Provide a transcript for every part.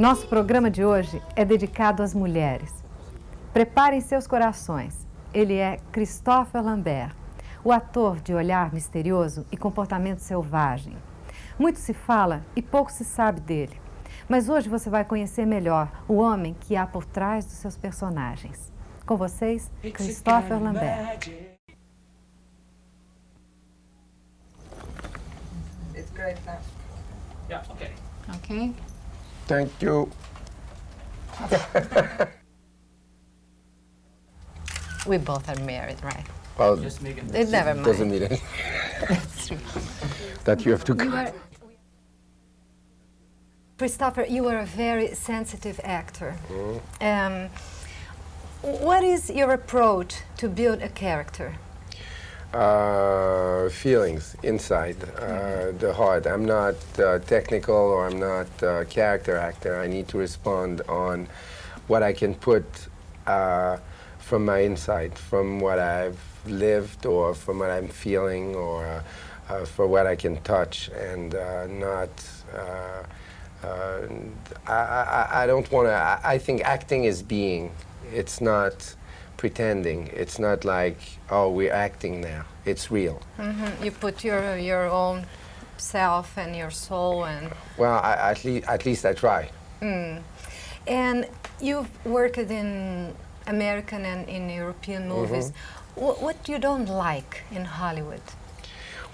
Nosso programa de hoje é dedicado às mulheres. Preparem seus corações. Ele é Christopher Lambert, o ator de olhar misterioso e comportamento selvagem. Muito se fala e pouco se sabe dele. Mas hoje você vai conhecer melhor o homem que há por trás dos seus personagens. Com vocês, Christopher Lambert. It's great now. Yeah, okay. Ok? Thank you. We both are married, right? Well, Just make it. It never mind. doesn't mean anything. That's true. That you have to. Christopher, you are a very sensitive actor. What is your approach to build a character? Feelings inside the heart. I'm not technical, or I'm not a character actor. I need to respond on what I can put from my inside, from what I've lived, or from what I'm feeling, or for what I can touch, and not. I don't want to. I think acting is being. It's not pretending. It's not like, oh, we're acting now. It's real. You put your own self and your soul and. Well, at least I try. And you've worked in American and in European movies. What you don't like in Hollywood?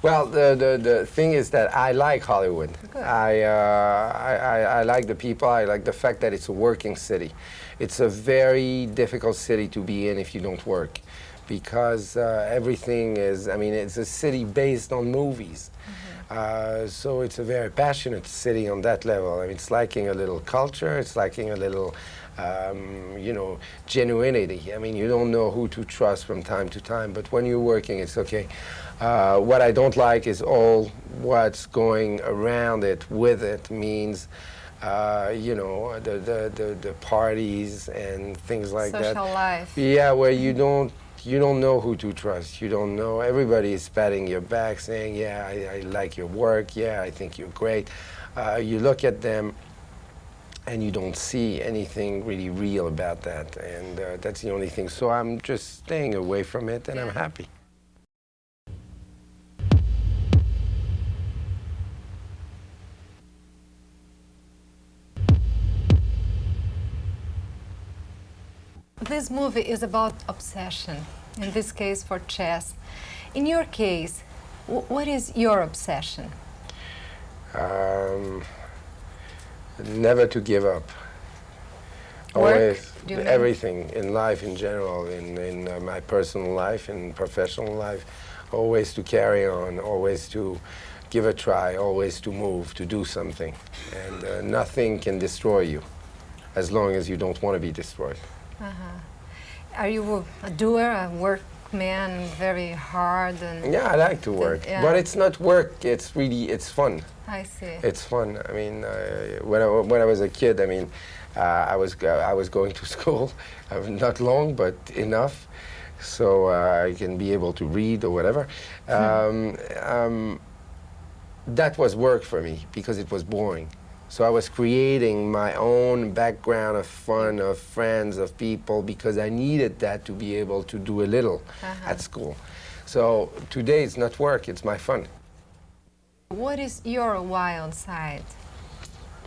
Well, the thing is that I like Hollywood. Good. I like the people. I like the fact that it's a working city. It's a very difficult city to be in if you don't work, because everything is, I mean, it's a city based on movies. So it's a very passionate city on that level. I mean, it's lacking a little culture. It's lacking a little, you know, genuinity. I mean, you don't know who to trust from time to time, but when you're working, it's okay. What I don't like is all what's going around it, with it, means, you know, the parties and things like that. Social life. Yeah, where you don't know who to trust. You don't know. Everybody is patting your back, saying, yeah, I like your work. Yeah, I think you're great. You look at them, and you don't see anything really real about that. And that's the only thing. So I'm just staying away from it, and I'm happy. This movie is about obsession, in this case for chess. In your case, what is your obsession? Never to give up. Work? Always, Do you mean? everything in life in general, in my personal life, in professional life, always to carry on, always to give a try, always to move, to do something. And nothing can destroy you, as long as you don't want to be destroyed. Are you a doer, a workman, very hard? And Yeah, I like to work, yeah. but it's not work. It's really, it's fun. I see. It's fun. I mean, when I was a kid, I mean, I was going to school, not long, but enough, so I can be able to read or whatever. That was work for me because it was boring. So I was creating my own background of fun, of friends, of people, because I needed that to be able to do a little at school. So today it's not work, it's my fun. What is your wild side?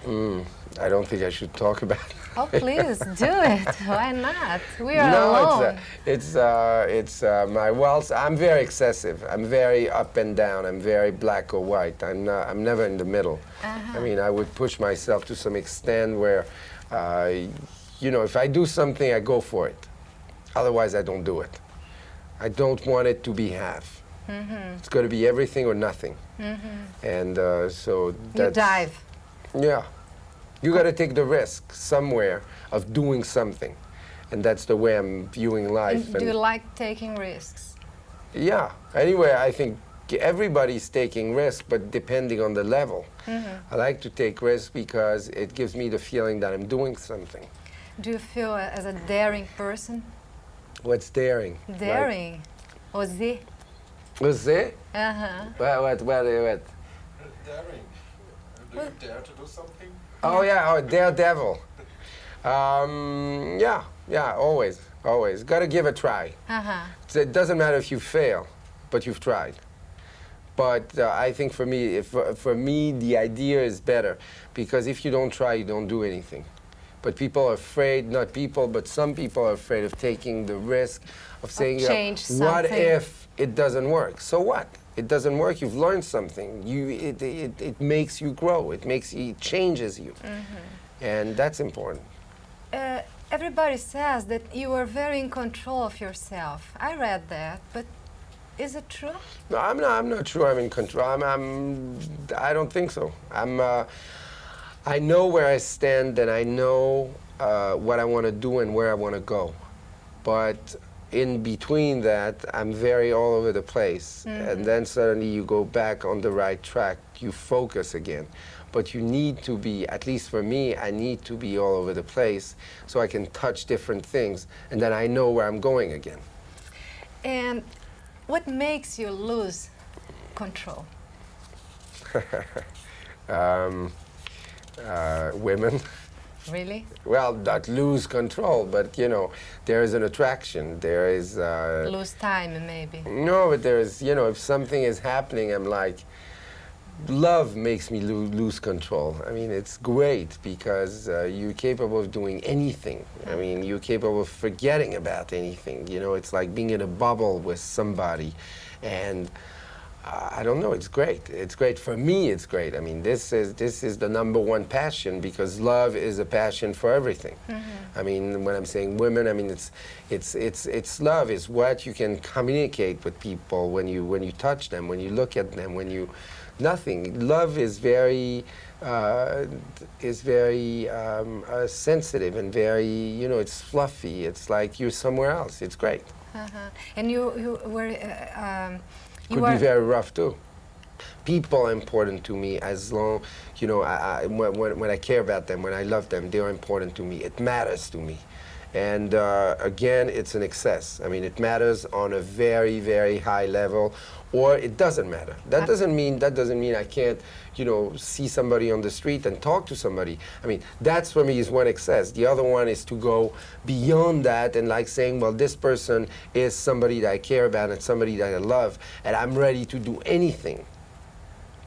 I don't think I should talk about it. Oh, please, do it. Why not? We are No, alone. it's my wild. I'm very excessive. I'm very up and down. I'm very black or white. I'm never in the middle. I mean, I would push myself to some extent where, you know, if I do something, I go for it. Otherwise, I don't do it. I don't want it to be half. It's got to be everything or nothing. And so that's, You dive. Yeah. You got to take the risk somewhere of doing something. And that's the way I'm viewing life. And do you like taking risks? Yeah. Anyway, I think everybody's taking risks, but depending on the level. I like to take risks because it gives me the feeling that I'm doing something. Do you feel as a daring person? What's daring? Daring. Oser. What's it? Uh-huh. What? Daring. Do you dare to do something? Oh yeah, daredevil. Yeah, always. Got to give a try. It doesn't matter if you fail, but you've tried. But I think for me, the idea is better, because if you don't try, you don't do anything. But people are afraid, not people, but some people are afraid of taking the risk of saying, what if it doesn't work? So what? It doesn't work, you've learned something. It makes you grow, it changes you. And that's important. Everybody says that you are very in control of yourself. I read that, but is it true? No, I'm not sure I'm in control. I don't think so. I know where I stand, and I know what I want to do and where I want to go. But in between that, I'm very all over the place. And then suddenly you go back on the right track. You focus again. But you need to be, at least for me, I need to be all over the place so I can touch different things, and then I know where I'm going again. And what makes you lose control? Women. Really? Well, not lose control, but you know, there is an attraction. There is lose time, maybe. No, but there is, you know, if something is happening, I'm like, love makes me lose control. I mean, it's great because you're capable of doing anything. I mean, you're capable of forgetting about anything. You know, it's like being in a bubble with somebody, and I don't know, it's great. It's great. For me, it's great. I mean, this is the #1 passion, because love is a passion for everything. I mean, when I'm saying women, I mean, it's love is what you can communicate with people when you touch them, when you look at them, when you, nothing. Love is very sensitive and very, you know, it's fluffy. It's like you're somewhere else. It's great. And you were... Could be very rough too. People are important to me, as long, you know, when I care about them, when I love them, they're important to me. It matters to me. And again, it's an excess. I mean, it matters on a very, very high level, or it doesn't matter. That doesn't mean I can't, you know, see somebody on the street and talk to somebody. I mean, that's for me is one excess. The other one is to go beyond that and like saying, well, this person is somebody that I care about and somebody that I love, and I'm ready to do anything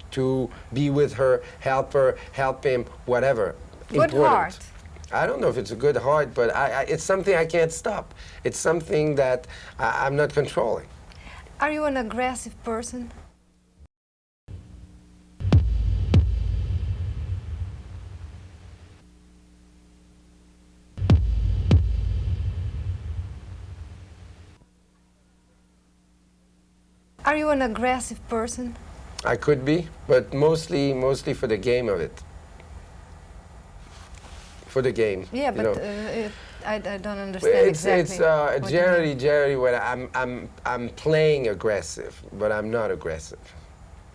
to be with her, help him, whatever. Good heart. I don't know if it's a good heart, but it's something I can't stop. It's something that I'm not controlling. Are you an aggressive person? Are you an aggressive person? I could be, but mostly for the game of it. For the game. Yeah, but I don't understand exactly. It's generally when I'm playing aggressive, but I'm not aggressive.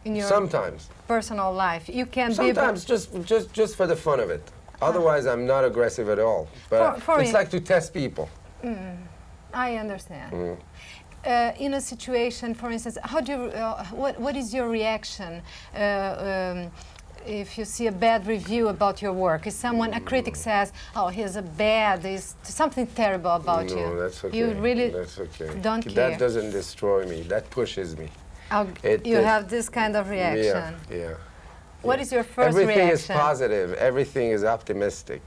In your sometimes personal life, you can sometimes just for the fun of it. Otherwise, I'm not aggressive at all. But it's like to test people. I understand. In a situation, for instance, how do you, what is your reaction if you see a bad review about your work? Is someone, a critic says, oh, he's there's something terrible about you. No, that's okay. You really don't care. That doesn't destroy me. That pushes me. You have this kind of reaction. Yeah. What is your first reaction? Everything is positive. Everything is optimistic.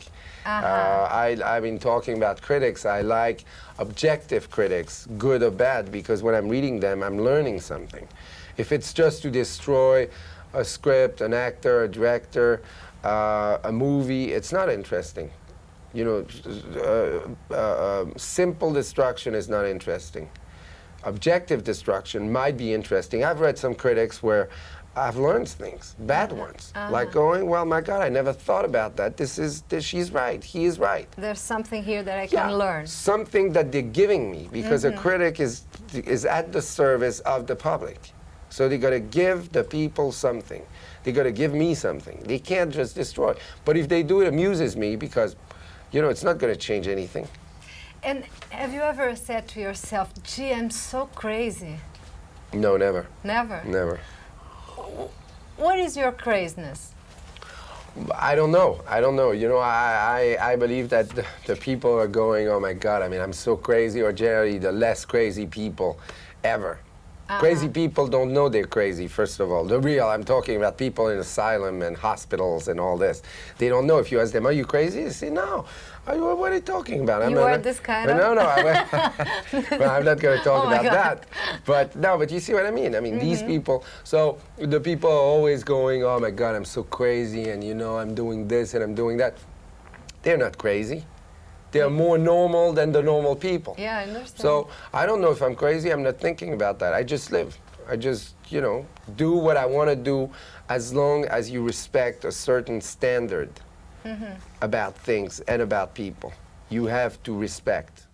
I've been talking about critics. I like objective critics, good or bad, because when I'm reading them, I'm learning something. If it's just to destroy a script, an actor, a director, a movie, it's not interesting. You know, simple destruction is not interesting. Objective destruction might be interesting. I've read some critics where I've learned things, bad ones, like going, well, my God, I never thought about that. She's right, he is right. There's something here that I can learn. Something that they're giving me, because a critic is at the service of the public. So they got to give the people something. They got to give me something. They can't just destroy. But if they do, it amuses me because, you know, it's not going to change anything. And have you ever said to yourself, gee, I'm so crazy? No, never. Never? Never. What is your craziness? I don't know. I don't know. You know, I believe that the people are going, oh my God, I mean, I'm so crazy, or generally the less crazy people ever. Crazy people don't know they're crazy, first of all. The real, I'm talking about people in asylum and hospitals and all this. They don't know. If you ask them, are you crazy? They say, no. What are you talking about? You are this kind of? No, well, I'm not going to talk about that. But no, but you see what I mean? I mean, these people, so the people are always going, oh my God, I'm so crazy, and you know, I'm doing this and I'm doing that. They're not crazy. They're more normal than the normal people. Yeah, I understand. So I don't know if I'm crazy. I'm not thinking about that. I just live. I just, you know, do what I want to do as long as you respect a certain standard about things and about people. You have to respect.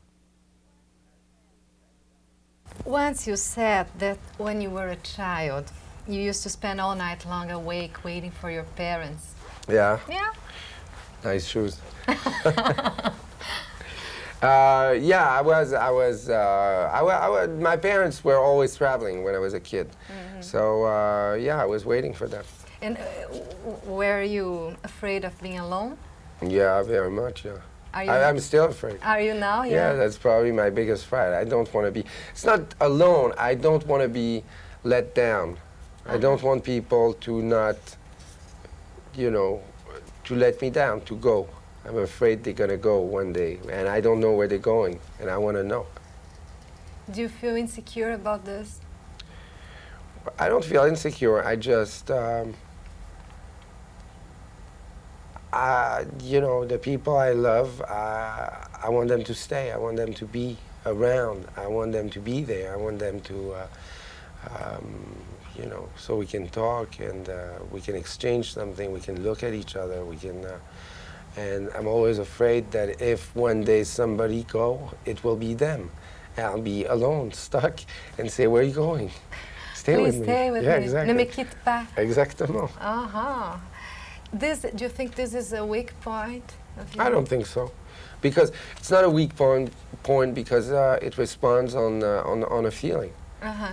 Once you said that when you were a child, you used to spend all night long awake waiting for your parents. Yeah. Yeah. Nice shoes. Yeah, my parents were always traveling when I was a kid. So, yeah, I was waiting for them. And were you afraid of being alone? Yeah, very much, yeah. Are you I'm still afraid. Are you now? Yeah, that's probably my biggest fright. I don't want to be, it's not alone, I don't want to be let down. I don't want people to not, you know, to let me down, to go. I'm afraid they're going to go one day, and I don't know where they're going, and I want to know. Do you feel insecure about this? I don't feel insecure. I just, you know, the people I love, I want them to stay. I want them to be around. I want them to be there. I want them to, you know, so we can talk and we can exchange something. We can look at each other. We can. And I'm always afraid that if one day somebody go, it will be them. I'll be alone, stuck, and say, where are you going? Stay Please with me. Stay with yeah, me. Exactly. Ne me quitte pas. Exactement. Do you think this is a weak point of you? I don't think so. Because it's not a weak point because it responds on a feeling.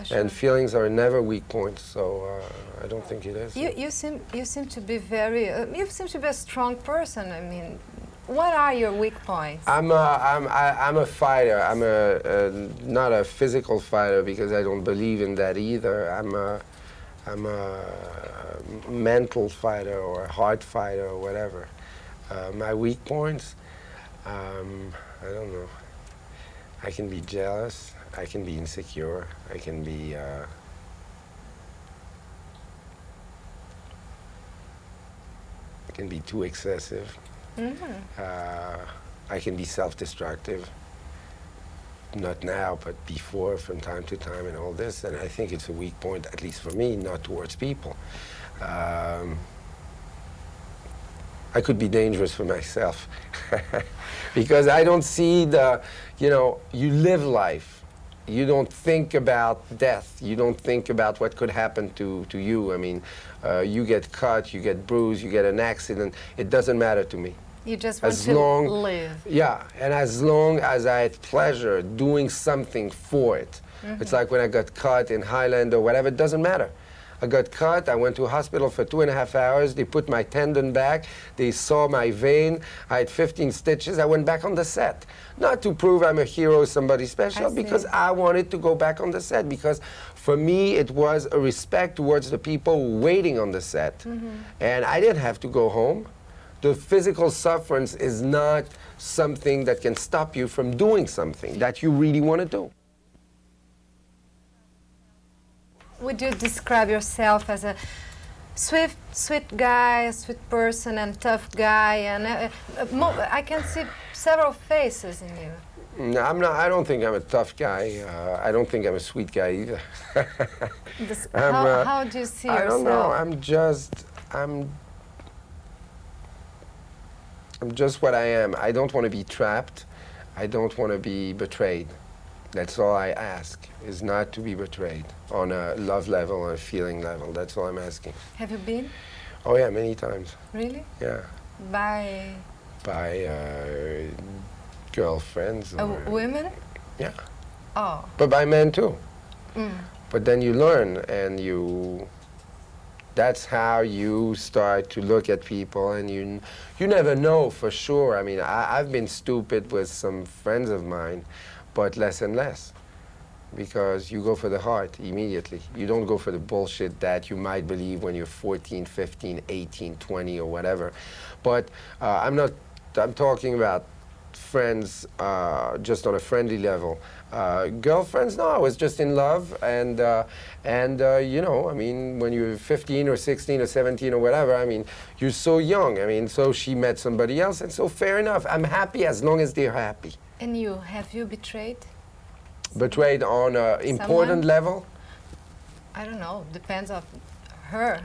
Sure. And feelings are never weak points, so I don't think it is. You seem to be very you seem to be a strong person. I mean, what are your weak points? I'm a fighter. I'm not a physical fighter because I don't believe in that either. I'm a mental fighter or a heart fighter or whatever. My weak points, I don't know. I can be jealous. I can be insecure. I can be too excessive. I can be self-destructive. Not now, but before, from time to time, and all this. And I think it's a weak point, at least for me, not towards people. I could be dangerous for myself because I don't see the, you know, you live life. You don't think about death. You don't think about what could happen to you. I mean, you get cut, you get bruised, you get an accident. It doesn't matter to me. You just want to live. Yeah, and as long as I had pleasure doing something for it. It's like when I got cut in Highland or whatever, it doesn't matter. I got cut, I went to a hospital for 2.5 hours, they put my tendon back, they saw my vein, I had 15 stitches, I went back on the set. Not to prove I'm a hero, somebody special, because I wanted to go back on the set, because for me it was a respect towards the people waiting on the set. And I didn't have to go home. The physical sufferance is not something that can stop you from doing something that you really want to do. Would you describe yourself as a sweet guy, a sweet person, and tough guy? And I can see several faces in you. No, I'm not. I don't think I'm a tough guy. I don't think I'm a sweet guy either. How do you see yourself? I don't know. I'm just what I am. I don't want to be trapped. I don't want to be betrayed. That's all I ask, is not to be betrayed on a love level, on a feeling level. That's all I'm asking. Have you been? Oh, yeah, many times. Really? Yeah. By girlfriends. Or women? Yeah. Oh. But by men, too. But then you learn and you That's how you start to look at people, and you never know for sure. I mean, I've been stupid with some friends of mine, but less and less, because you go for the heart immediately. You don't go for the bullshit that you might believe when you're 14, 15, 18, 20 or whatever. But I'm talking about friends just on a friendly level. Girlfriends, no, I was just in love, and you know, I mean, when you're 15 or 16 or 17 or whatever, I mean, you're so young. I mean, so she met somebody else, and so fair enough. I'm happy as long as they're happy. And you, have you betrayed? Betrayed on an important level? I don't know, depends on her.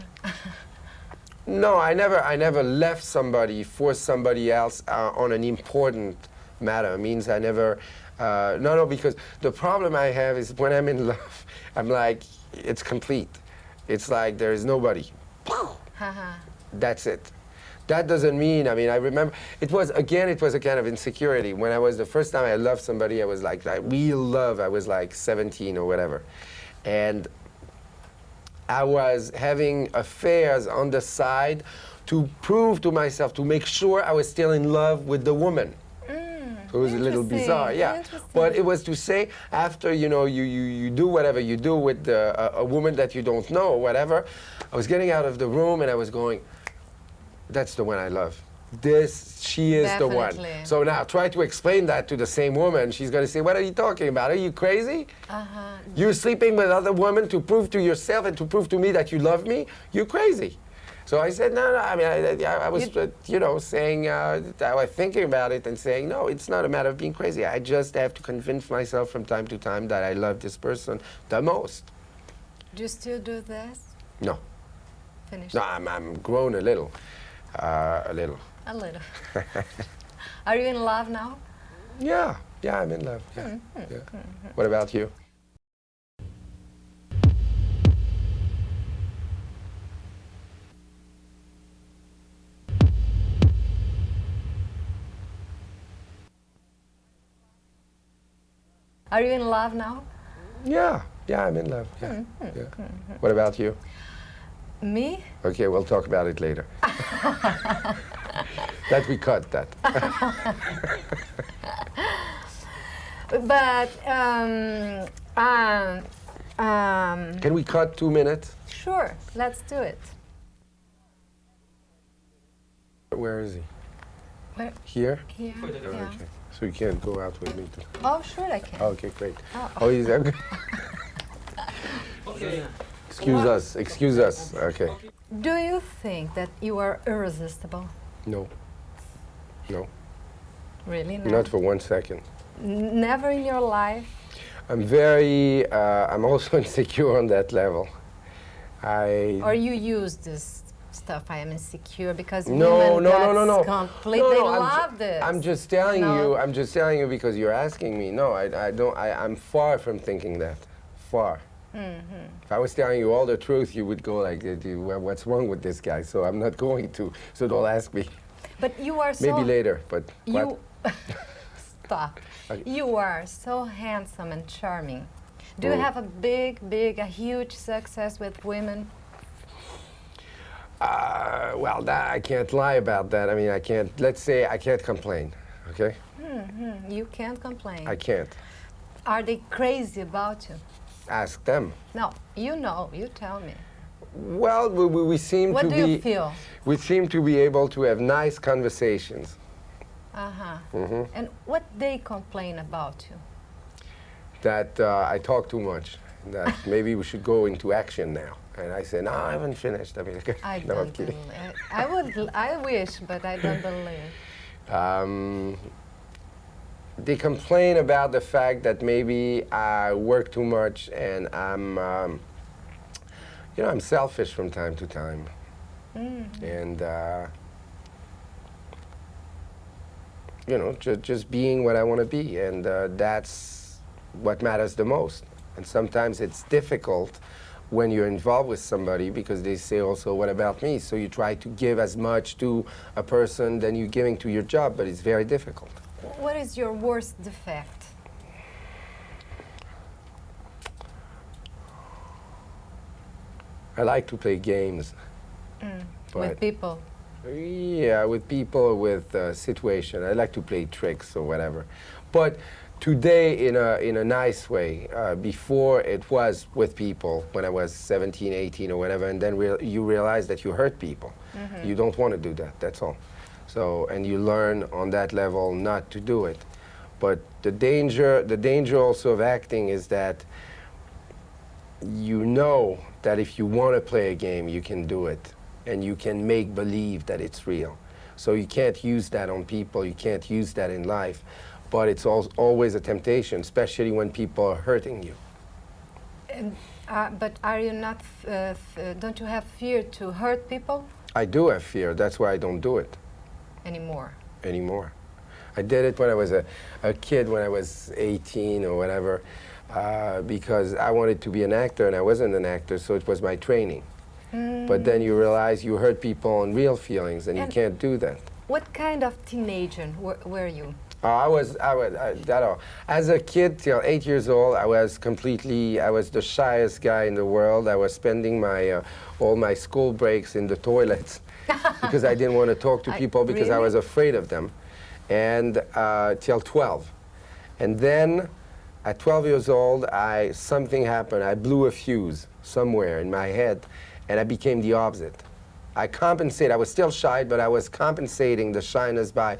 No, I never left somebody for somebody else on an important matter. It means I never, no, because the problem I have is when I'm in love, I'm like, it's complete. It's like there is nobody. That's it. That doesn't mean, I mean, I remember, it was a kind of insecurity. When I was, the first time I loved somebody, I was like real love, I was like 17 or whatever. And I was having affairs on the side to prove to myself, to make sure I was still in love with the woman. It was a little bizarre, yeah. But it was to say, after, you know, you do whatever you do with a woman that you don't know or whatever, I was getting out of the room and I was going, that's the one I love. She is the one. So now try to explain that to the same woman. She's going to say, what are you talking about? Are you crazy? You're sleeping with other women to prove to yourself and to prove to me that you love me? You're crazy. So I said, no, I mean, I was, you know, saying, I was thinking about it and saying, no, it's not a matter of being crazy. I just have to convince myself from time to time that I love this person the most. Do you still do this? No. Finished? No, I'm grown a little. A little. A little. Are you in love now? Yeah, I'm in love. Yeah. What about you? Are you in love now? Yeah, I'm in love. Yeah. What about you? Me? Okay, we'll talk about it later. That we cut that. But, Can we cut 2 minutes? sure, let's do it. Where is he? Where? Here? Here. Oh, Yeah. okay. So you can't go out with me too. Oh, sure I can. Okay, great. Oh. He's okay. Excuse us. Okay. Do you think that you are irresistible? No. Really? No? Not for 1 second. Never in your life? I'm also insecure on that level. Or you use this stuff, I am insecure, because No. complete, they love this. I'm just telling you because you're asking me. No, I'm far from thinking that. Far. If I was telling you all the truth, you would go like, well, what's wrong with this guy? So I'm not going to, so don't ask me. But you are so... Maybe later, but you what? Stop. Okay. You are so handsome and charming. Do you have a huge success with women? Well, I can't lie about that. I mean, let's say I can't complain, okay? You can't complain. I can't. Are they crazy about you? Ask them. No, you know, you tell me. Well, we seem to be... What do you feel? We seem to be able to have nice conversations. And what they complain about you? That I talk too much. That maybe we should go into action now. And I say, no, I haven't finished. I mean, I no, I'm don't kidding. believe. I wish, but I don't believe. They complain about the fact that maybe I work too much and I'm, you know, I'm selfish from time to time. And, you know, just being what I want to be. And that's what matters the most. And sometimes it's difficult when you're involved with somebody because they say also, what about me? So you try to give as much to a person than you're giving to your job, but it's very difficult. What is your worst defect? I like to play games. With people. Yeah, with people, with situation. I like to play tricks or whatever. But today, in a nice way. Before, it was with people when I was 17, 18 or whatever, and then you realize that you hurt people. You don't want to do that, that's all. So, and you learn on that level not to do it. But the danger also of acting is that you know that if you want to play a game, you can do it. And you can make believe that it's real. So you can't use that on people, you can't use that in life. But it's always a temptation, especially when people are hurting you. But are you not, don't you have fear to hurt people? I do have fear, that's why I don't do it. Anymore? Anymore. I did it when I was a kid, when I was 18 or whatever, because I wanted to be an actor and I wasn't an actor, so it was my training. But then you realize you hurt people on real feelings and you can't do that. What kind of teenager were you? As a kid, till 8 years old, I was the shyest guy in the world. I was spending all my school breaks in the toilets because I didn't want to talk to people because I was afraid of them. And till 12. And then, at 12 years old, something happened. I blew a fuse somewhere in my head, and I became the opposite. I was still shy, but I was compensating the shyness by,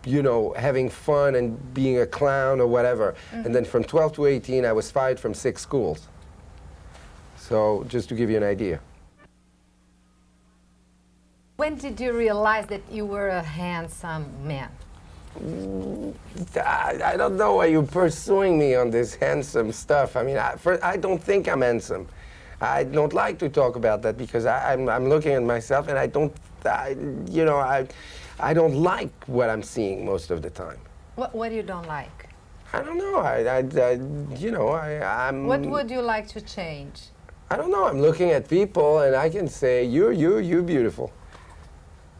you know, having fun and being a clown or whatever. And then from 12 to 18, I was fired from 6 schools. So, just to give you an idea. When did you realize that you were a handsome man? I don't know why you're pursuing me on this handsome stuff. I mean, I don't think I'm handsome. I don't like to talk about that because I'm looking at myself and I don't like what I'm seeing most of the time. What do you don't like? I don't know. I'm... What would you like to change? I don't know. I'm looking at people and I can say, you're beautiful.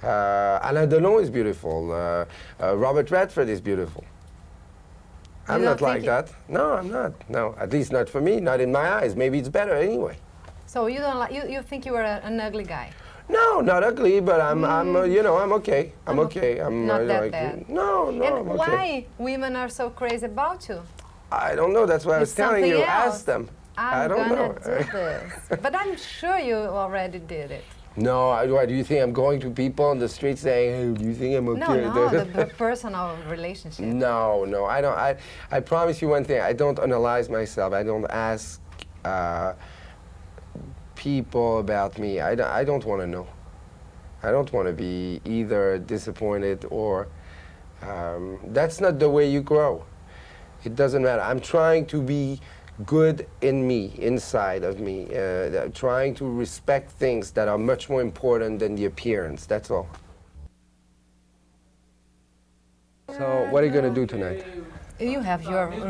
Alain Delon is beautiful. Robert Redford is beautiful. I'm not like that. No, I'm not. No, at least not for me, not in my eyes. Maybe it's better anyway. So you don't like, you think you are an ugly guy? No, not ugly, but I'm okay. I'm okay. I'm not that bad. No, and I'm okay. Why women are so crazy about you? I don't know. That's why I was telling you. Else. Ask them. I don't know. I'm gonna do this. But I'm sure you already did it. No, why do you think I'm going to people on the street saying, hey, do you think I'm okay? No, the personal relationship. No, I don't. I promise you one thing. I don't analyze myself. I don't ask people about me. I don't want to know. I don't want to be either disappointed or... that's not the way you grow. It doesn't matter. I'm trying to be good in me, inside of me, trying to respect things that are much more important than the appearance, that's all. So, what are you going to do tonight? You have your the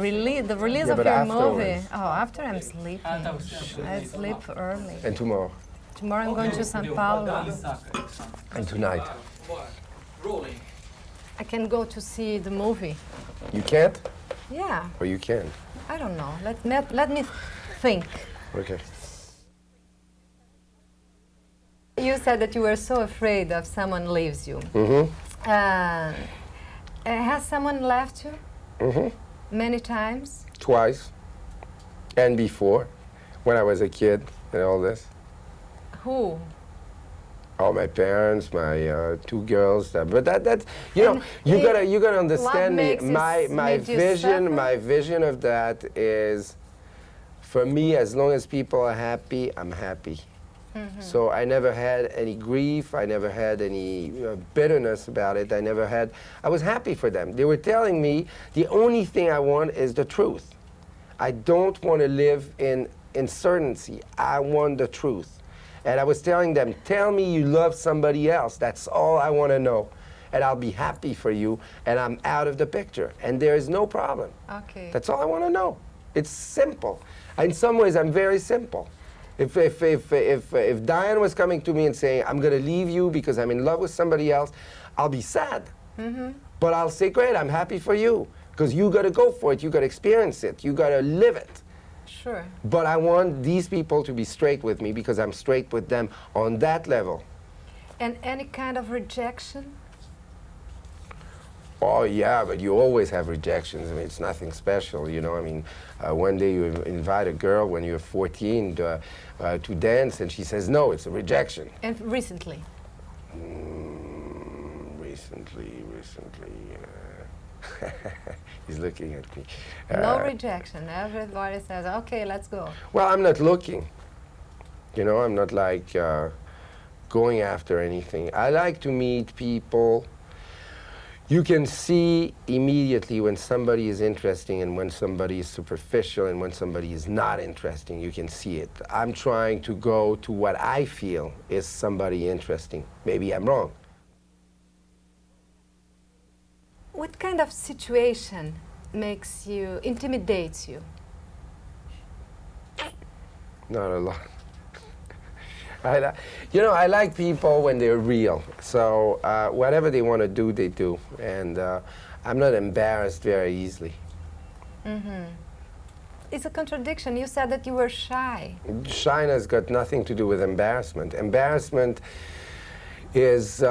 release of your movie. Oh, after I'm sleeping. I sleep early. And tomorrow? Tomorrow I'm going to São Paulo. And tonight? I can go to see the movie. You can't? Yeah. Or you can? I don't know. Let me think. Okay. You said that you were so afraid if someone leaves you. Has someone left you? Many times? Twice. And before, when I was a kid and all this. Who? Oh, my parents, my 2 girls. But that's you gotta understand me. My vision of that is, for me, as long as people are happy, I'm happy. So I never had any grief. I never had any bitterness about it. I was happy for them. They were telling me the only thing I want is the truth. I don't want to live in uncertainty. I want the truth. And I was telling them, tell me you love somebody else. That's all I want to know. And I'll be happy for you, and I'm out of the picture. And there is no problem. Okay. That's all I want to know. It's simple. In some ways, I'm very simple. If Diane was coming to me and saying, I'm going to leave you because I'm in love with somebody else, I'll be sad. But I'll say, great, I'm happy for you. Because you got to go for it. You got to experience it. You got to live it. Sure. But I want these people to be straight with me because I'm straight with them on that level. And any kind of rejection? Oh yeah, but you always have rejections. I mean, it's nothing special, you know. I mean, one day you invite a girl when you're 14 to dance, and she says no. It's a rejection. And recently? Recently. He's looking at me. No rejection. Everybody says, okay, let's go. Well, I'm not looking. You know, I'm not like going after anything. I like to meet people. You can see immediately when somebody is interesting and when somebody is superficial and when somebody is not interesting. You can see it. I'm trying to go to what I feel is somebody interesting. Maybe I'm wrong. What kind of situation intimidates you? Not a lot. I like people when they're real. So whatever they want to do, they do. And I'm not embarrassed very easily. Mm-hmm. It's a contradiction. You said that you were shy. Shyness got nothing to do with embarrassment. Embarrassment is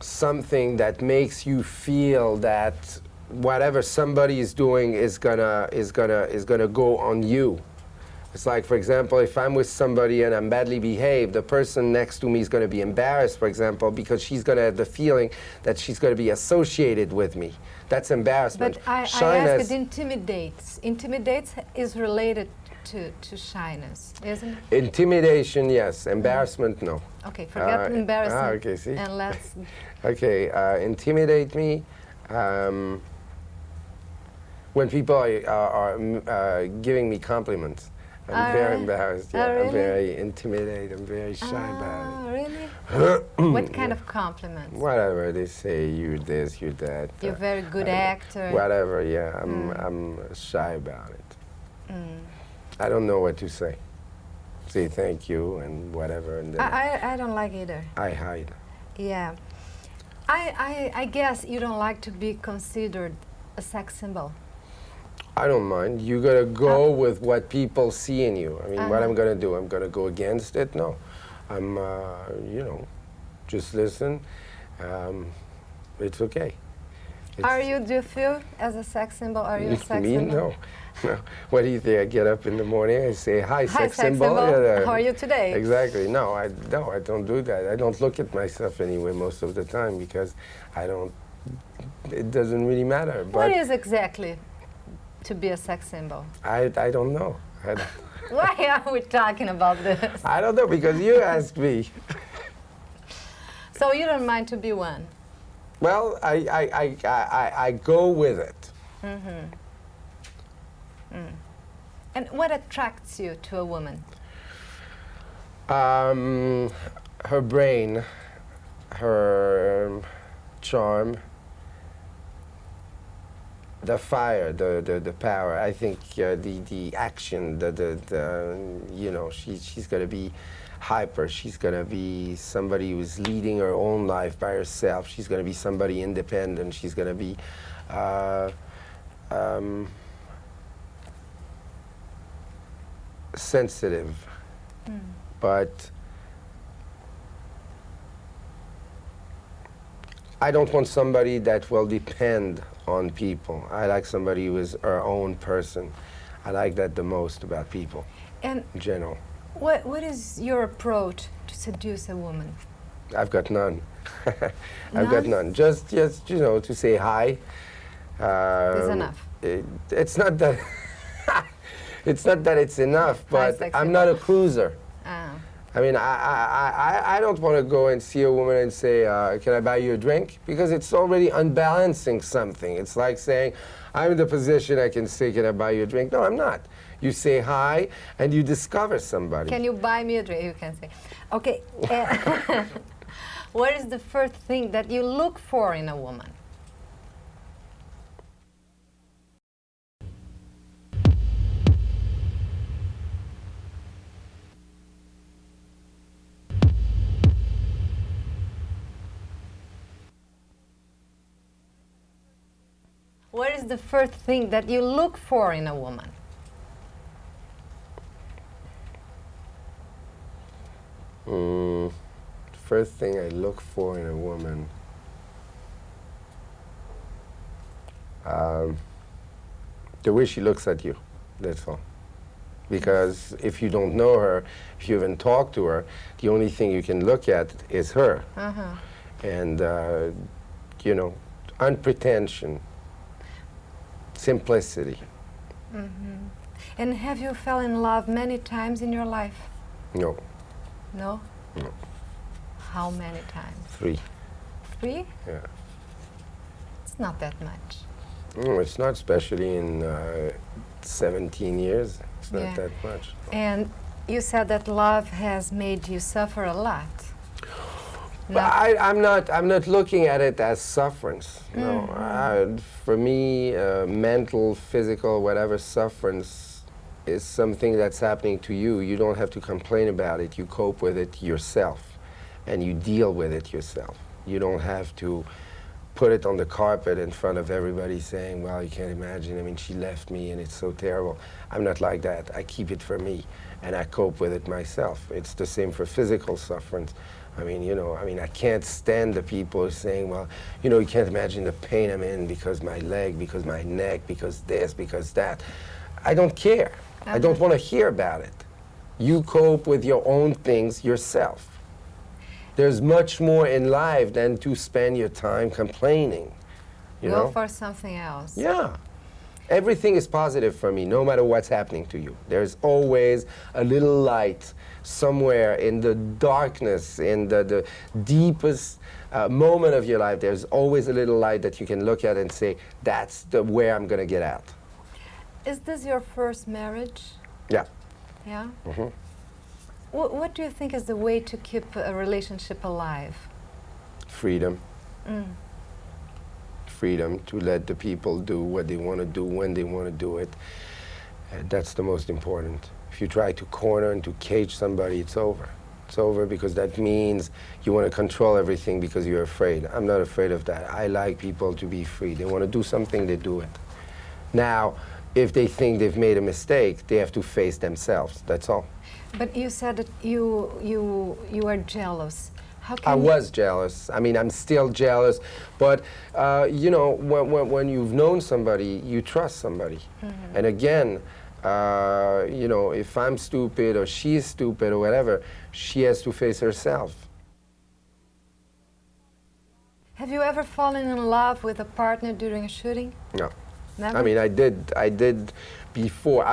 something that makes you feel that whatever somebody is doing is gonna go on you. It's like, for example, if I'm with somebody and I'm badly behaved, the person next to me is going to be embarrassed, for example, because she's going to have the feeling that she's going to be associated with me. That's embarrassment. But I asked, it intimidates. Intimidates is related to shyness, isn't it? Intimidation, yes. Embarrassment, no. Okay, forget embarrassment. Okay, see? And let's... Okay, intimidate me. When people are giving me compliments. I'm very embarrassed. Yeah, really? I'm very intimidated. I'm very shy about it. Really? What kind of compliments? Whatever they say, you're this, you're that. You're a very good actor. Whatever. Yeah, I'm shy about it. I don't know what to say. Say thank you and whatever, and then I don't like either. I hide. Yeah, I guess you don't like to be considered a sex symbol. I don't mind. You gotta go with what people see in you. I mean, what I'm gonna do? I'm gonna go against it? No. I'm, you know, just listen. It's okay. Do you feel as a sex symbol? Are you a sex me? symbol? No. No. What do you think? I get up in the morning and say, hi, sex symbol. Yeah, How are you today? Exactly. No, I don't do that. I don't look at myself anyway most of the time because it doesn't really matter. But what is exactly to be a sex symbol? I don't know. Why are we talking about this? I don't know, because you asked me. So you don't mind to be one? Well, I go with it. Mm-hmm. And what attracts you to a woman? Her brain, her charm, the fire, the power. I think the action, you know, she's gonna be hyper. She's gonna be somebody who's leading her own life by herself. She's gonna be somebody independent. She's gonna be sensitive, but I don't want somebody that will depend on people. I like somebody who is her own person. I like that the most about people in general. What is your approach to seduce a woman? I've got none. I've got none. Just you know, to say hi. Is enough. It's not that. It's not that it's enough, but I'm not a cruiser. I mean, I don't want to go and see a woman and say, can I buy you a drink? Because it's already unbalancing something. It's like saying, I'm in the position I can say, can I buy you a drink? No, I'm not. You say hi, and you discover somebody. Can you buy me a drink? You can say. Okay. What is the first thing that you look for in a woman? What is the first thing that you look for in a woman? Mm, first thing I look for in a woman, the way she looks at you, that's all. Because if you don't know her, if you haven't talked to her, the only thing you can look at is her. Uh-huh. And, you know, unpretension, simplicity. Mm-hmm. And have you fell in love many times in your life? No, No? no, How many times? 3. 3? Yeah. It's not that much. No, it's not, especially in 17 years. It's not Yeah. that much. And you said that love has made you suffer a lot. But I'm not looking at it as sufferance. No, for me, mental, physical, whatever sufferance is something that's happening to you. You don't have to complain about it. You cope with it yourself, and you deal with it yourself. You don't have to put it on the carpet in front of everybody saying, well, you can't imagine, I mean, she left me and it's so terrible. I'm not like that. I keep it for me, and I cope with it myself. It's the same for physical sufferance. I mean, you know, I can't stand the people saying, well, you know, you can't imagine the pain I'm in because my leg, because my neck, because this, because that. I don't care. I don't want to hear about it. You cope with your own things yourself. There's much more in life than to spend your time complaining, you know? Go for something else. Yeah. Everything is positive for me, no matter what's happening to you. There's always a little light somewhere in the darkness, in the deepest moment of your life. There's always a little light that you can look at and say, that's where I'm going to get out. Is this your first marriage? Yeah. Yeah? Mm-hmm. What do you think is the way to keep a relationship alive? Freedom. Freedom to let the people do what they want to do when they want to do it. That's the most important. If you try to corner and to cage somebody, it's over. It's over because that means you want to control everything because you're afraid. I'm not afraid of that. I like people to be free. They want to do something, they do it. Now, if they think they've made a mistake, they have to face themselves. That's all. But you said that you are jealous. How can I was jealous. I mean, I'm still jealous. But, you know, when you've known somebody, you trust somebody. And again, you know, if I'm stupid or she's stupid or whatever, she has to face herself. Have you ever fallen in love with a partner during a shooting? No. Never? I mean, I did before.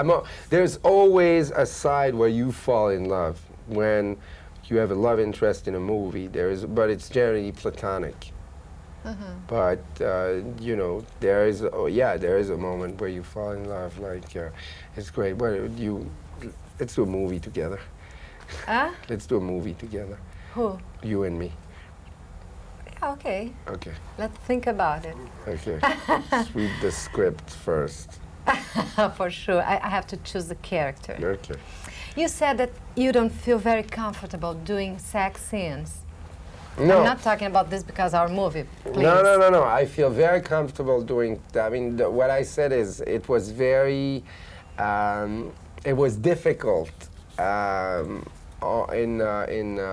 There's always a side where you fall in love when you have a love interest in a movie. But it's generally platonic. But you know, there is a moment where you fall in love. Like it's great. Let's do a movie together. Let's do a movie together. Who? You and me. Yeah, okay. Okay. Let's think about it. Okay. Let's read the script first. For sure. I have to choose the character. Okay. You said that you don't feel very comfortable doing sex scenes. No. I'm not talking about this because our movie, please. No. I feel very comfortable doing. I mean, what I said is it was very. It was difficult in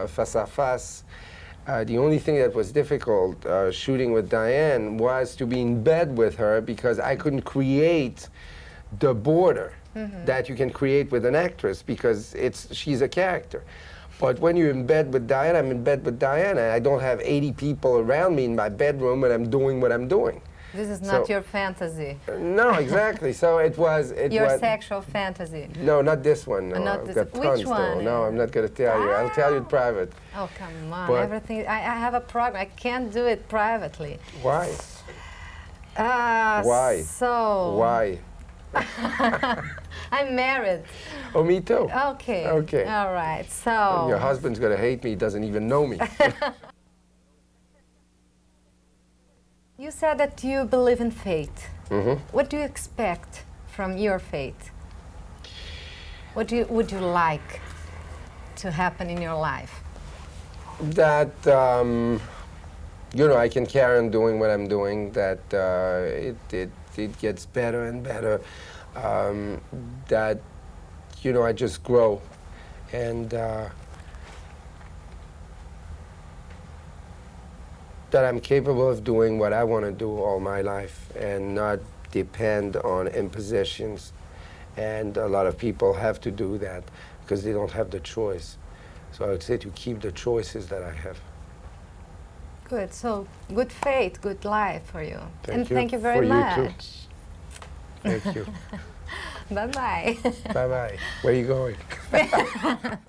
Face à Face. The only thing that was difficult shooting with Diane was to be in bed with her because I couldn't create the border that you can create with an actress because she's a character. But when you're in bed with Diane, I'm in bed with Diane, and I don't have 80 people around me in my bedroom, and I'm doing what I'm doing. This is not your fantasy. No, exactly. So it was. Your sexual fantasy. No, not this one. No, Not I've this. got tons Which one? though. No, I'm not going to tell you. I'll tell you in private. Oh, come on. But Everything. I have a program. I can't do it privately. why? Why? So. Why? I'm married. Oh, me too. Okay. Okay. All right. So. Your husband's going to hate me. He doesn't even know me. You said that you believe in fate. Mm-hmm. What do you expect from your fate? What would you like to happen in your life? That, you know, I can carry on doing what I'm doing, that it gets better and better, that, you know, I just grow. And that I'm capable of doing what I want to do all my life and not depend on impositions. And a lot of people have to do that because they don't have the choice. So I would say to keep the choices that I have. Good. So good fate, good life for you. Thank you. Thank you very For you much. too. Thank you. Bye-bye. Bye-bye. Where are you going?